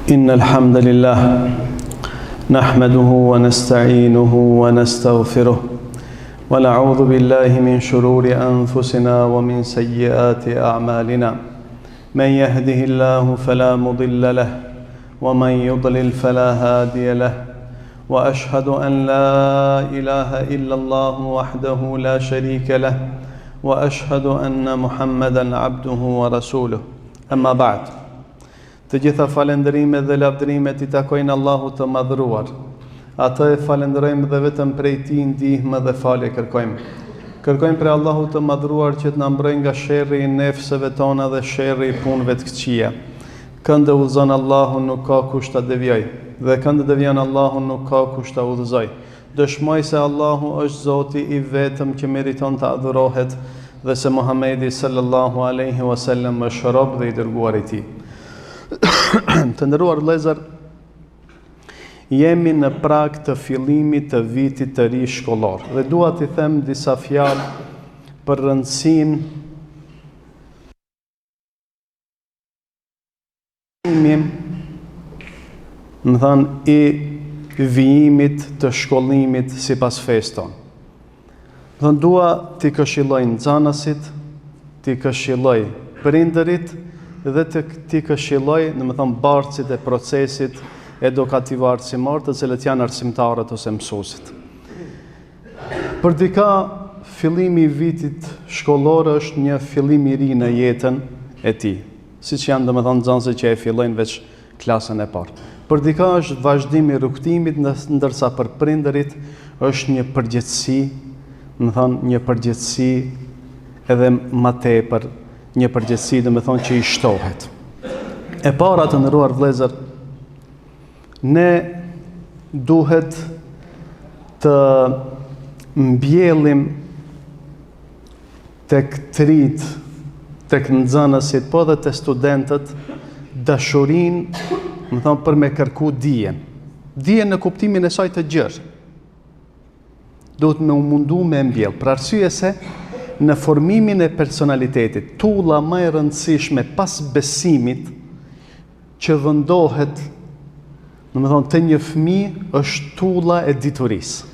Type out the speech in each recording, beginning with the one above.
إن الحمد لله نحمده ونستعينه ونستغفره ونعوذ بالله من شرور أنفسنا ومن سيئات أعمالنا من يهده الله فلا مضل له ومن يضلل فلا هادي له وأشهد أن لا إله إلا الله وحده لا شريك له وأشهد أن محمدا عبده ورسوله أما بعد. Të gjitha falendërimet dhe lavdërimet I takojnë Allahut të madhëruar. Atë e falenderojmë dhe vetëm prej Tij ndihmë dhe falje kërkojmë. Kërkojmë prej Allahut të madhëruar që të na mbrojë nga sherrri I nefseve tona dhe sherrri I punëve të këqija. Këndë udhëzon Allahu nuk ka kush ta devijoj, dhe këndë devijon Allahu nuk ka kush ta udhëzoj. Dëshmoj se Allahu është Zoti I vetëm që meriton të adhurohet dhe se Muhamedi sallallahu alaihi wasallam është rob dhe I dërguar I Tij. Të nderuar vëllezër, jemi në prag të fillimit të vitit të ri shkollor dhe dua t'i them disa fjalë për rëndësinë I vijimit të shkollimit sipas fesë tonë. Dua t'i këshilloj nxënësit, t'i këshilloj prindërit dhe t'i këshilloj, bartësit e procesit edukativ arsimor, të cilët janë arsimtarët ose mësuesit. Për dika, fillimi I vitit shkollor është një fillim I ri në jetën e tij, siç janë nxënësit që e fillojnë veç klasën e parë. Për dika është vazhdim I rrugtimit, ndërsa për prindërit është një përgjegjësi, një përgjegjësi edhe më tepër, një përgjegjësi që I shtohet. E para të nderuar vëllezër, ne duhet të mbjellim tek trit, tek nxënësit, po dhe te studentët, dashurinë, për me kërku dijen. Dijen në kuptimin e saj të gjerë. Duhet me u mundu me mbjell, për arsye se në formimin e personalitetit, tulla më e rëndësishme pas besimit që vendohet, të një fëmijë është tulla e diturisë.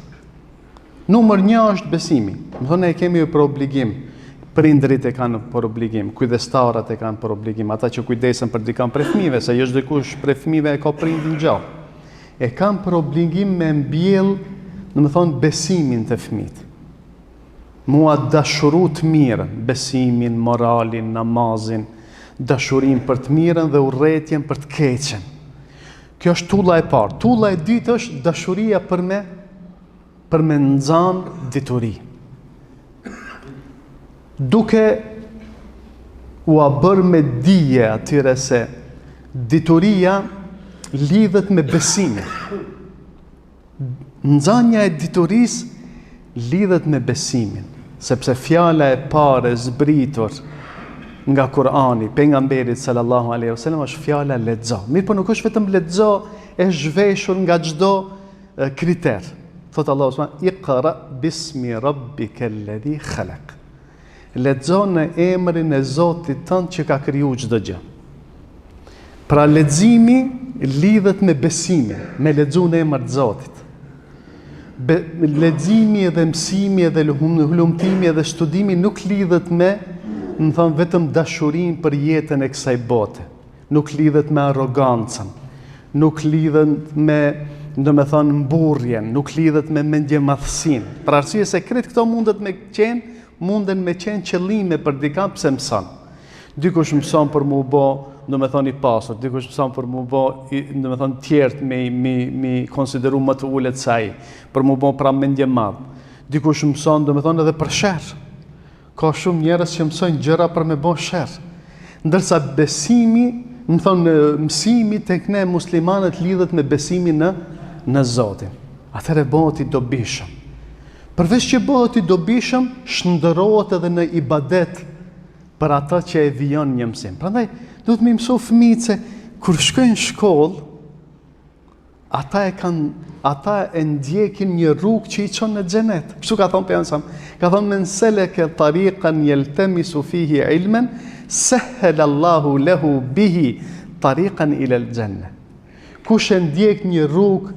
Numër 1 është besimi. Ne kemi për obligim, prindërit e kanë për obligim, kujdestarët e kanë për obligim, ata që kujdesen për dikën për fëmijëve, se jo çdo kush për fëmijëve e ka prindin gjallë. E kanë për obligim me mbjell, besimin të fëmijët. Mua dashuru të mirën, besimin, moralin, namazin, dashurin për të mirën dhe urrëtien për të keqen. Kjo është tulla e parë. Tulla e dytë është dashuria për me nxanë dituri. Duke u bërë me dije atyre se dituria lidhet me besimin. Nxania e diturisë lidhet me besimin. Sepse fjala e parë zbritur nga Kurani, pejgamberit sallallahu alaihi wasallam, është fjala lexo. Mirë, po nuk është vetëm lexo e zhveshur nga çdo kriter. Thot Allahu subhanahu iqra bismi rabbikal ladhi khalaq. Lexo në emrin e Zotit tënd që ka krijuar çdo gjë. Pra leximi lidhet me besimin, me lexuar në emër të Zotit. Leximi dhe mësimi dhe hulumtimi dhe studimi nuk lidhet me, vetëm dashurinë për jetën e kësaj bote. Nuk lidhet me arrogancën, nuk lidhet me, mburrjen, nuk lidhet me mendjemadhsinë. Për arsye se krejt këto munden me qenë qëllime për dikam pse mëson. Dikush mëson për mu bë, I pasur, dikush mëson për mu bë, tjertë me konsideru më të ullet se ai, për mu bë pra mendje madh. Dikush mëson, edhe për sherr. Ka shumë njerëz që mësojnë gjëra për me bë sherr. Ndërsa besimi, mësimi tek ne muslimanët lidhet me besimin në Zotin. Atëherë bëhet I dobishëm. Përveç që bëhet I dobishëm, shndërrohet edhe në ibadet për ata që e vijon një mësim. Prandaj duhet me mësu fëmijët se kur shkojnë në shkollë, ata e ndjekin një rrugë që I çon në xhenet. Kështu ka thonë pejgamberi, ka thonë men selaka tariqan yaltamisu fihi ilman sahhala Allahu lahu bihi tariqan ila al-janna. kush e ndjek një rrugë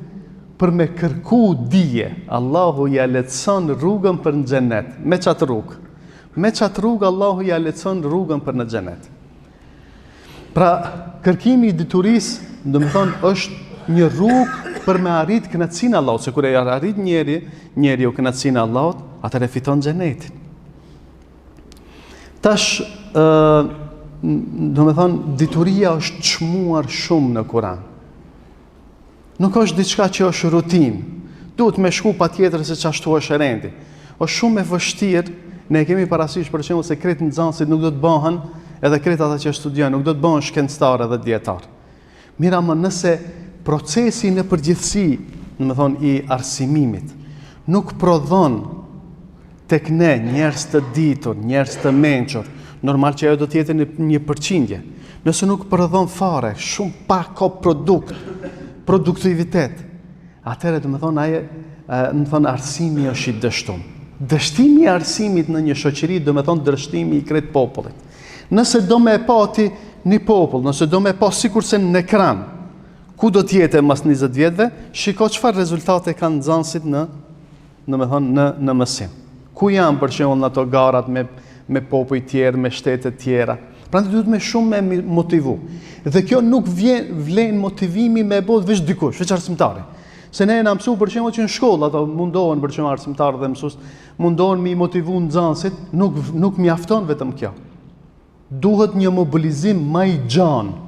për me kërku dije, Allahu ja lehtëson rrugën për në xhenet. Me çat rrugë? Me çat rrugë Allahu ja lehtëson rrugën për në xhenet. Pra, kërkimi i diturisë, do të thonë, është një rrugë për me arrit kënaqësinë e Allahut, se kur e arrit njeriu kënaqësinë e Allahut, atëherë fiton xhenetin. Tash, do të thonë, dituria është çmuar shumë në Kur'an. Nuk është diçka që është rutinë. Duhet me shku patjetër se çashtu është rendi. Është shumë e vështirë, ne kemi parasysh për shembull se kretë nxënësit nuk do të bëhen, edhe kretë ata që studiojnë nuk do të bëhen shkencëtarë dhe dietarë. Mira, më nëse procesi në përgjithësi, do të thonë i arsimimit, nuk prodhon tek ne njerëz të ditur, njerëz të mençur, normal që ajo do të jetë një përqindje. Nëse nuk prodhon fare, shumë pak ka produktivitet, atëherë do të thonë arsimi është i dështuar. Dështimi i arsimit në një shoqëri do të thonë dështimi i krejt popullit. Nëse do me pati një popull, nëse do me pa sikurse në ekran, ku do të jetë mas 20 vjetëve, shiko çfarë rezultate kanë nxënësit në mësim. Ku janë për shembull ato garat me popull tjerë, me shtete tjera. Prandaj duhet me shumë me motivu. Dhe kjo nuk vlen motivimi me bot veç dikush, veç arsimtari. Se ne na mësu për shembull që në shkollë ato mundohen për shembull arsimtarë dhe mësues mundohen me motivu nxënësit, nuk mjafton vetëm kjo. Duhet një mobilizim më i gjanë.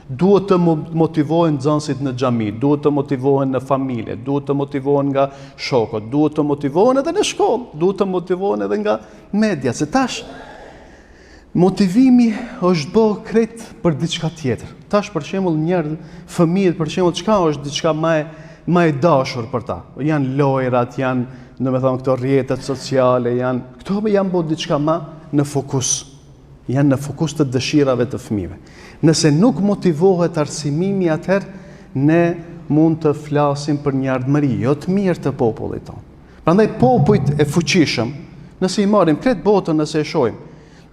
Duhet të motivohen nxënësit në xhami, duhet të motivohen në familje, duhet të motivohen nga shokët, duhet të motivohen edhe në shkollë, duhet të motivohen edhe nga media, se tash motivimi është bë krejt për diçka tjetër. Tash për shembull fëmijët për shembull çka është diçka më e dashur për ta. Janë lojrat, janë, domethënë këto rrjetet sociale, këto janë bë diçka më në fokus. Janë në fokus të dëshirave të fëmijëve. Nëse nuk motivohet arsimimi, atëherë ne mund të flasim për një ardhmëri jo të mirë të popullit tonë. Prandaj popujt e fuqishëm, nëse i marrim krejt botën, nëse e shohim,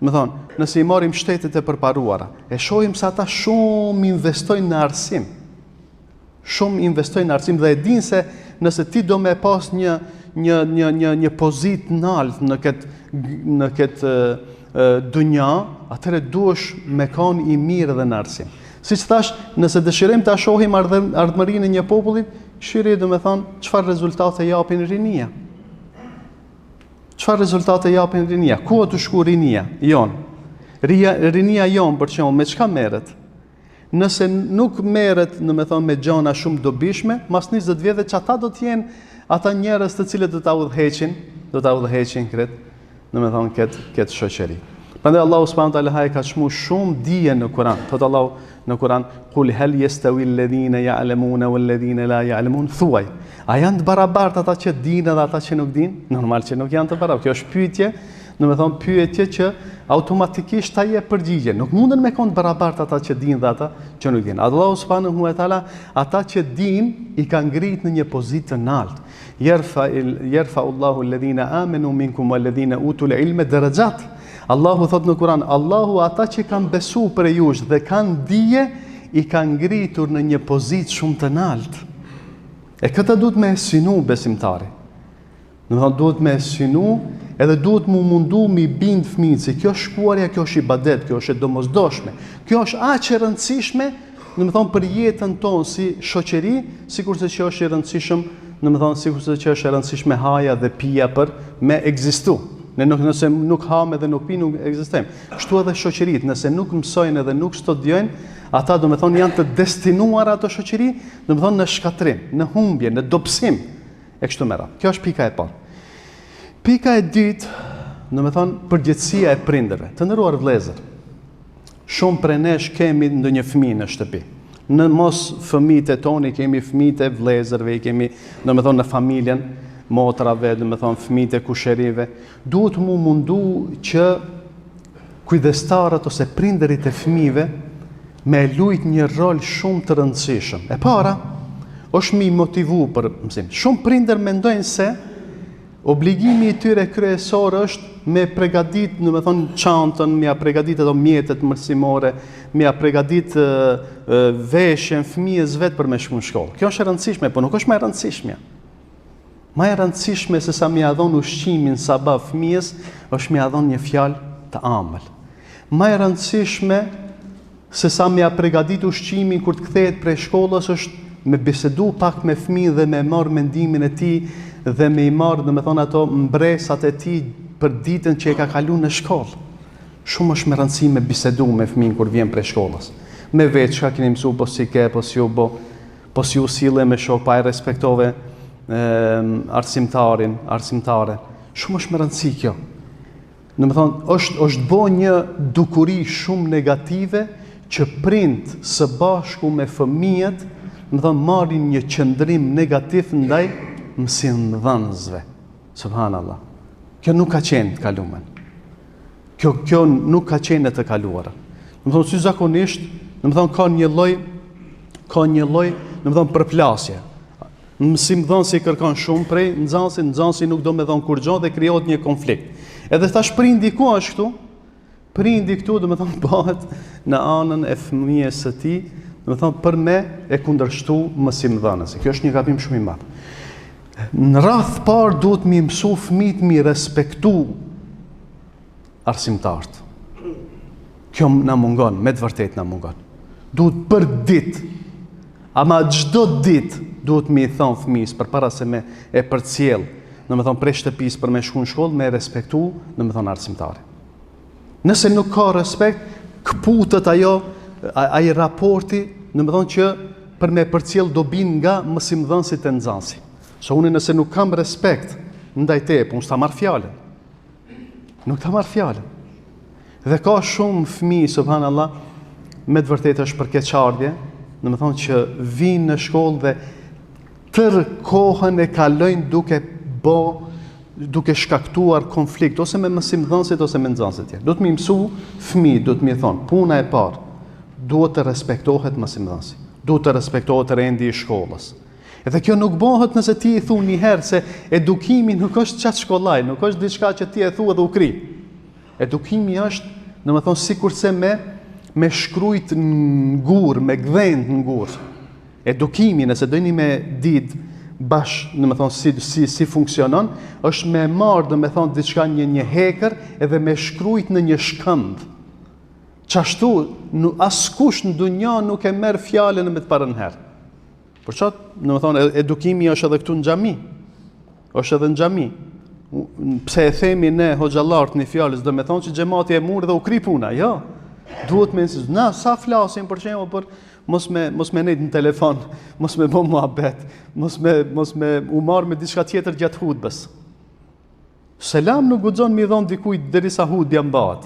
nëse i marrim shtetet e përparuara, e shohim se ata shumë investojnë në arsim. Shumë investojnë në arsim dhe e dinë se nëse ti do me pas një pozitë naltë në këtë dunja, atëherë duhesh me kanë i mirë dhe në arsim. Siç thash, nëse dëshirojmë ta shohim ardhmërinë e një populli, shiri do të thonë çfarë rezultate japin rinia. Çfarë rezultate japin rinia? Ku të shku rinia jon? Rinia jon për shembull me çka merret? Nëse nuk merret, me gjëna shumë dobishme, mas 20 vjetëve çata do të jenë ata njerëz të cilët do ta udhëheqin këtë shoqëri. Prandaj Allahu subhanahu wa taala ka çmuar shumë dije në Kur'an. Thot Allahu në Kur'an: "Qul hal yastawi alladhina ya'lamuna wal ladhina la ya'lamun?" Thuaj, a janë të barabartë ata që dinë dhe ata që nuk dinë? Normal që nuk janë të barabartë. Kjo është pyetje, pyetje që automatikisht ta jep përgjigje. Nuk munden me qenë të barabartë ata që dinë dhe ata që nuk dinë. Allahu subhanahu wa taala ata që dinë i ka ngrit në një pozitë të lartë. Yarfa Allahu alladhina amanu minkum wal ladhina utul ilma darajat. Allahu thot në Kur'an, Allahu ata që kanë besu për jush dhe kanë dije, i kanë ngritur në një pozitë shumë të lartë. E këta duhet me synu besimtari. Duhet me synu edhe duhet mu mundu mi bind fëmijët se kjo shkuarja, kjo është ibadet, kjo është e domosdoshme. Kjo është aq e rëndësishme, për jetën tonë si shoqëri, sikurse që është e rëndësishëm, sikurse që është e rëndësishme haja dhe pija për me ekzistu. Nëse nuk hame dhe nuk pi, nuk ekzistojmë. Kështu edhe shoqëritë, nëse nuk mësojnë edhe nuk studiojnë, ata janë të destinuar ato shoqëri, në shkatrim, në humbje, në dobësim e kështu me radhë. Kjo është pika e parë. Pika e dytë, përgjegjësia e prindërve. Të nderuar vëllezër, shumë prej nesh kemi ndonjë fëmijë në shtëpi. Në mos fëmijët e toni kemi fëmijët e vëllezërve, kemi në familjen motrave, fëmijët e kusherive. Duhet mu mundu që kujdestarët ose prindërit e fëmijëve me lujt një rol shumë të rëndësishëm. E para, është mi motivu për mësim. Shumë prindër mendojnë se Obligimi I tyre kryesor është me përgatit, në me thonë çantën, me përgatit ato mjetet mësimore, me përgatit veshjen fëmijës vetë për me shku në shkollë. Kjo është e rëndësishme, po nuk është më e rëndësishme. Më e rëndësishme se sa më ia dhon ushqimin sabah fëmijës, është më ia dhon një fjalë të ëmbël. Më e rëndësishme se sa më ia përgatit ushqimin kur të kthehet prej shkollës është me bisedu pak me fëmijën dhe me marr mendimin e tij dhe me I marrë, dhe me thonë ato mbresat e tij për ditën që e ka kalu në shkollë. Shumë është me rëndësi me bisedu me fëmin kur vjen prej shkollës. Me vetë çka keni mësu, po si ke, po si u bo, po si u sille me shok, pa e respektove arsimtare. Shumë është me rëndësi kjo. Dhe me thonë, është bo një dukuri shumë negative që prind së bashku me fëmijët, dhe me thonë, marrin një qëndrim negativ ndaj mësimdhënësve. Subhanallah. Kjo nuk ka qenë të kalumen. Kjo nuk ka qenë të kaluara. Në më thonë, si zakonisht, në më thonë, ka një loj, në më thonë, përplasje. Mësimdhënësi kërkon shumë prej nxënësi nuk do me thonë kur gjo dhe krijohet një konflikt. Edhe tash prindi ku është këtu? Prindi këtu, dhe me thonë, bëhet në anën e fëmijës së tij, dhe me thonë, për me e kundërshtu mësimdhënësi. Kjo është një gabim shumë I madh. Në radhë parë duhet mi mësu fëmijët mi respektu arsimtarët. Kjo na mungon, me të vërtet na mungon. Duhet për ditë, ama çdo ditë duhet mi thonë fëmijës përpara se me e përcjell, në me thonë prej shtëpisë për me shku në shkollë, me respektu, në me thonë arsimtarë. Nëse nuk ka respekt, këputet ai raporti, në me thonë që për me përcjell do bin nga mësimdhënësit e nxënësit. So unë nëse nuk kam respekt ndaj teje, po unë s'ta marr fjalën. Nuk ta marr fjalën. Dhe ka shumë fëmijë, subhanallah, me të vërtetë është për keqardhje, do të thonë që vinë në shkollë dhe tërë kohën e kalojnë duke shkaktuar konflikt ose me mësimdhënësit ose me nxënësit tjerë. Do të më mësu fëmijë, do të më thonë, puna e parë, duhet të respektohet mësimdhënësi. Duhet të respektohet rendi I shkollës. Edhe kjo nuk bëhet nëse ti I thu një herë se edukimi nuk është qatë shkollaj, nuk është diçka që ti e thu edhe u kri. Edukimi është, në më thonë, sikurse me shkrujt në gurë, me gdhend në gurë. Edukimi, nëse dojni me ditë bashkë, në më thonë, si funksionon, është me marrë, në më thonë, diçka një hekër edhe me shkrujt në një shkënd. Qashtu, askush në dunja nuk e merr fjalën me të parën herë. Por çat, në më thonë, edukimi është edhe këtu në xhami. Është edhe në xhami. Pse e themi ne hoxhallarët në fjalës, do me thonë që xhamati e murë dhe u kri puna, jo. Duhet me insistë. Na sa flasim për shembull për mos me nejt në telefon, mos me bë muhabet, mos me u marr me diçka tjetër gjatë hutbës. Selam nuk guxon mi dhon dikujt derisa hutbja mbahet.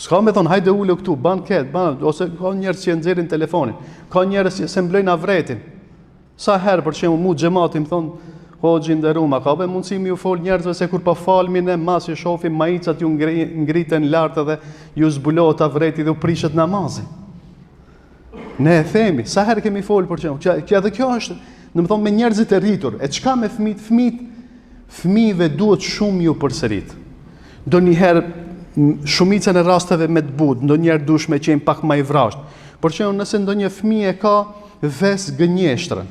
S'ka me thonë, hajde ule këtu, ban ketë, ose ka njerëz që nxjerrin telefonin, ka njerëz që se mblojnë avretin. Sa herë për shembull mu xhamati më thon, hoxhi nderuam, ka be mundësi mi u fol njerëzve se kur po falmin ne mas I shohim majicat ju ngriten lart edhe ju zbulohet avreti dhe u prishet namazi. Ne e themi, sa herë kemi fol për shembull, që edhe kjo është, do të thonë me njerëzit e rritur, e çka me fëmijëve duhet shumë ju përsërit. Donjëherë shumicën e rasteve me të butë, ndonjëherë dush me qenë pak më I vrasht. Por që nëse ndonjë fëmijë ka ves gënjeshtrën,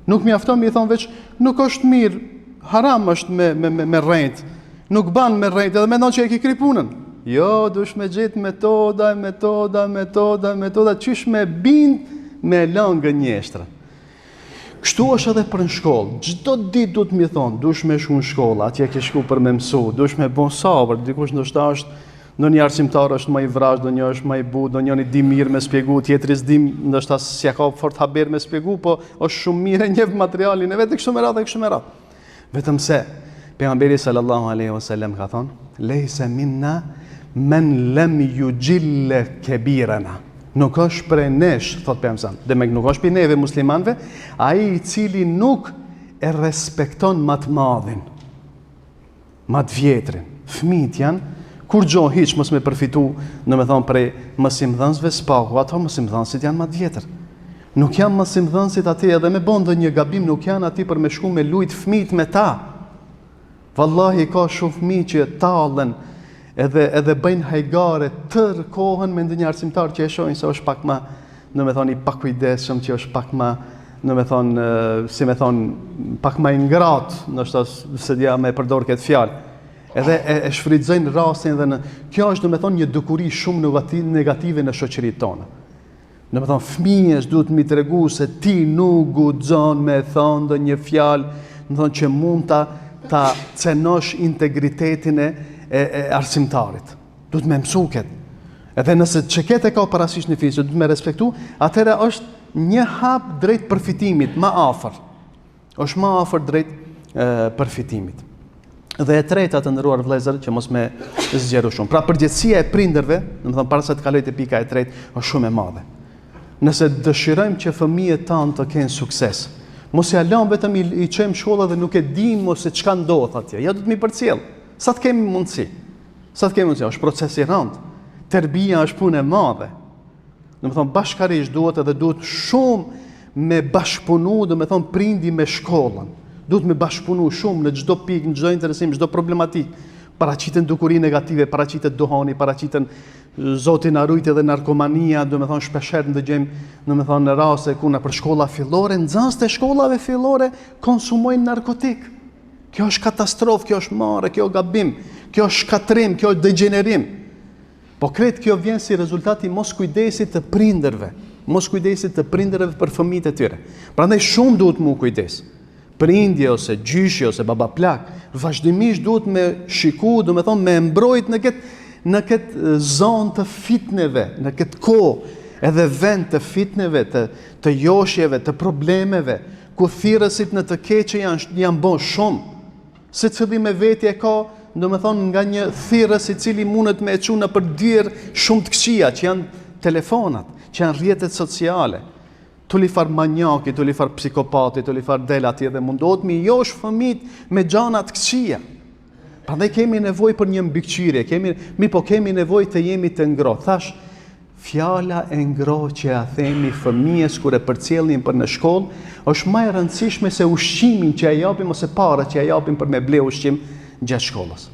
nuk mjafton mi thonë veç, nuk është mirë, haram është me rrejt, nuk ban me rrejt, edhe mendon që e ki kri punën. Jo, dush me gjetë metoda, qysh me bind me lënë gënjeshtrën. Kështu është edhe për në shkollë, çdo ditë duhet mi thonë, dush me shku në shkollë, atje ke shku për me mësu, dush me bon sabër, dikush ndoshta është, ndonjë arsimtar është më I vrasht, ndonjë është më I butë, ndonjëri di mirë me shpjegu, tjetri s'di, ndoshta s'ja ka fort haber me shpjegu, po është shumë mirë e njeh materialin e vet kështu me radhë. Vetëm se pejgamberi sallallahu alaihi wasallam ka thonë, lejse minna men lem yujilla kabirana. Nuk është prej nesh, thot pejgamberi, dhe nuk është prej neve muslimanëve, ai I cili nuk e respekton më të madhin, më të vjetrin. Fëmijët janë kur gjo hiç mos me përfitu, në me thonë prej mësimdhënësve spaku, ato mësimdhënësit janë më të vjetër. Nuk janë mësimdhënësit ati edhe me bon dhe një gabim, nuk janë ati për me shku me lujt fëmijët me ta. Vallahi ka shumë fëmijë që tallen edhe bëjnë hajgare tërë kohën me ndonjë arsimtar që e shohin se është pak më, domethënë i pakujdesshëm, që është pak më, domethënë si më thon, pak më i ngratë, ndoshta se dia më përdor këtë fjalë. Edhe e shfrytëzojnë rastin dhe kjo është domethënë një dukuri shumë negative në shoqërinë tonë. Domethënë fëmijës duhet mi tregu se ti nuk guxon me thonë ndonjë fjalë, domethënë që mund ta cenosh integritetin e arsimtarit. Duhet me mësu këtë. Edhe nëse çeket e ka parasysh në fizë, duhet me respektu, atëherë është një hap drejt përfitimit, më afër. Është më afër drejt përfitimit. Dhe e treta, të nderuar vëllezër, që mos me zgjeru shumë. Pra përgjegjësia e prindërve, domethënë para se të kaloj te pika e tretë, është shumë e madhe. Nëse dëshirojmë që fëmijët tanë të kenë sukses, mos ja lëm vetëm i çojmë shkolla dhe nuk e dimë mos se çka ndodh atje. Ja do të mi përcjell. Sa të kemi mundësi. Është proces i rëndë. Terbia është punë e madhe. Domethënë bashkarisht duhet shumë me bashkëpunu, domethënë prindi me shkollën. Duhet me bashkëpunu shumë në çdo pikë, në çdo interesim, çdo problematik. Paraqiten dukuri negative, paraqitet duhani, paraqiten Zoti na ruajt edhe narkomania, domethënë shpeshherë ndëgjojmë, domethënë në raste ku në për shkolla fillore, nxënës të shkollave fillore konsumojnë narkotik. Kjo është katastrofë, kjo është marrë, kjo gabim, kjo është shkatrim, kjo është degenerim. Po kretë kjo vjen si rezultati mos kujdesit të prindërve për fëmijët e tyre. Prandaj shumë duhet mu kujdes. Prindje ose gjyshi ose baba plak, vazhdimisht duhet me shiku, domethënë me mbrojt në këtë zonë të fitneve, në këtë kohë, edhe vend të fitneve, të joshjeve, të problemeve, ku thirrësit në të keqe janë bën shumë. Secili me veti e ka, domethënë nga një thirrës i cili mundet me e çu në për dyrë shumë të këqija, që janë telefonat, që janë rrjetet sociale. Tulifar manjaki, tulifar psikopati, tulifar delati edhe mundohet mi josh fëmijët me gjana të këqija. Prandaj kemi nevojë për një mbikëqyrje, kemi nevojë të jemi të ngrohtë. Thash, fjala e ngrohtë që ja themi fëmijës kur e përcjellin për në shkollë, është më e rëndësishme se ushqimin që ja japim ose parat që ja japim për me ble ushqim gjatë shkollës.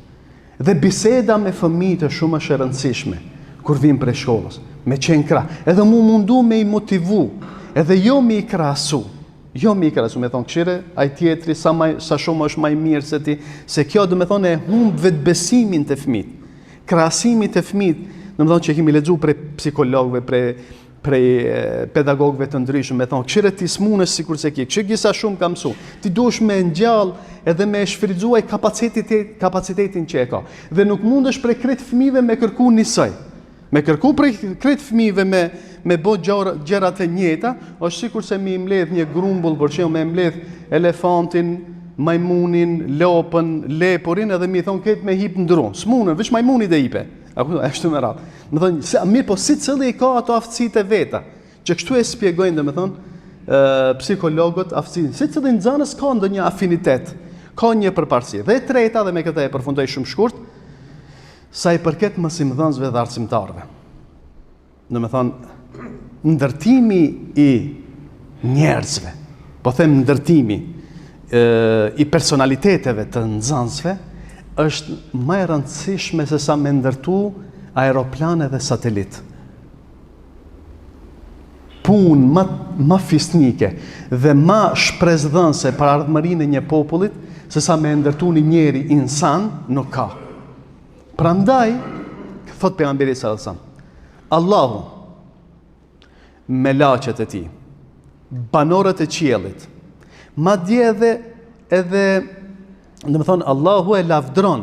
Dhe biseda me fëmijët është shumë e rëndësishme kur vim prej shkollës, me qenë krah. Edhe mu mundu me i motivu, edhe jo me i krahasu. Me thonë këshire, ai tjetri sa shumë është më i mirë se ti, se kjo do me thonë e humb vetbesimin të fëmijët. Krahasimit të fëmijët, do me thonë që kemi lexuar prej psikologëve, prej pedagogëve të ndryshëm, me thonë këshire ti smunesh sikur se ki, këshire sa shumë ka mësu. Ti duhesh me ngjall edhe me shfrytzuar kapacitetin që e ka. Dhe nuk mundesh prej krejt fëmijëve me kërku njësoj. Me kërku prej krejt fëmijëve me bo gjërat e njëjta, është sikur se mi mbledh një grumbull, për shembull me mbledh elefantin, majmunin, lopën, lepurin, edhe mi thon këtë me hip ndron. S'munën, veç majmuni dhe hipe. Ashtu me radhë. Më thonë, mirë, po secili ka ato aftësitë e veta, që kështu e shpjegojnë, domethënë, psikologët aftësinë. Secili nxënës ka ndonjë afinitet, ka një përparësi. Dhe e treta, dhe me këtë e përfundoj shumë shkurt, sa i përket mësimdhënësve dhe arsimtarëve. Domethënë, ndërtimi i njerëzve, po them ndërtimi i personaliteteve të nxënësve, është më e rëndësishme se sa me ndërtu aeroplane dhe satelit. Punë më fisnike dhe më shpresdhënëse për ardhmërinë e një popullit, se sa me ndërtu një njeri insan, nuk ka. Prandaj, thot pejgamberi sallallahu alajhi wasallam, Allahu me laqet e tij, banorët e qiellit, madje edhe do të thonë Allahu e lavdron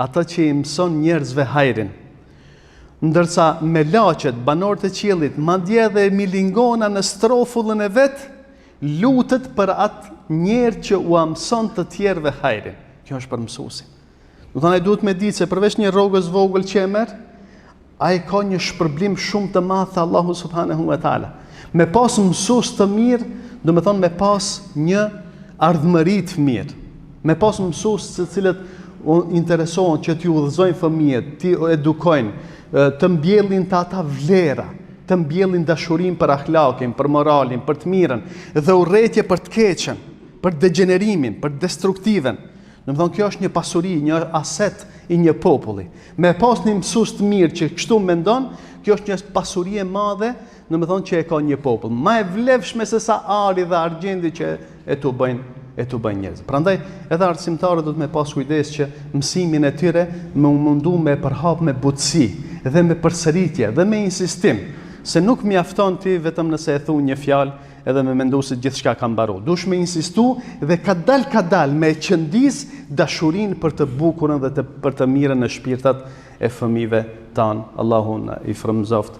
ata që i mëson njerëzve hajrin. Ndërsa me laqet, banorët e qiellit, madje edhe milingona në strofullën e vet, lutet për atë njerë që u mëson të tjerëve hajrin. Kjo është për mësuesin. Do të thonë ai duhet me ditë se përveç një rrogës vogël që e merr, ai ka një shpërblim shumë të madh te Allahu subhanahu wa taala. Me pas mësues të mirë, do të thonë me pas një ardhmëri të mirë. Me pas mësues të cilët interesohen që t'ju udhëzojnë fëmijët, t'i edukojnë, të mbjellin të ata vlera, të mbjellin dashurinë për akhlakin, për moralin, për të mirën, dhe urrëtie për të keqen, për degenerimin, për destruktiven. Domethënë kjo është një pasuri, një aset i një populli. Me pas një mësues të mirë që kështu mendon, kjo është një pasuri e madhe, domethënë që e ka një popull. Më e vlefshme se sa ari dhe argjendi që e tu bëjnë njerëz. Prandaj edhe arsimtarët do të me pas kujdes që mësimin e tyre më mundu me përhap me butësi dhe me përsëritje dhe me insistim, se nuk mjafton ti vetëm nëse e thu një fjalë edhe me mendu se gjithçka ka mbaruar. Dush me insistu dhe kadal me qëndis dashurin për të bukurën dhe për të mirën në shpirtat e fëmijëve tan. Allahu na i frymëzoft.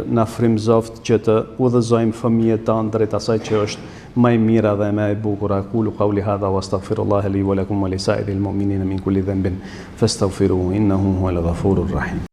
Na frymëzoft që të udhëzojmë fëmijët tanë drejt asaj që është më e mira dhe më e bukur. Aqulu qawli hadha wastaghfirullaha li wa lakum wa li sa'iril mu'minina min kulli dhanbin fastaghfiruhu innahu huwal ghafurur rahim.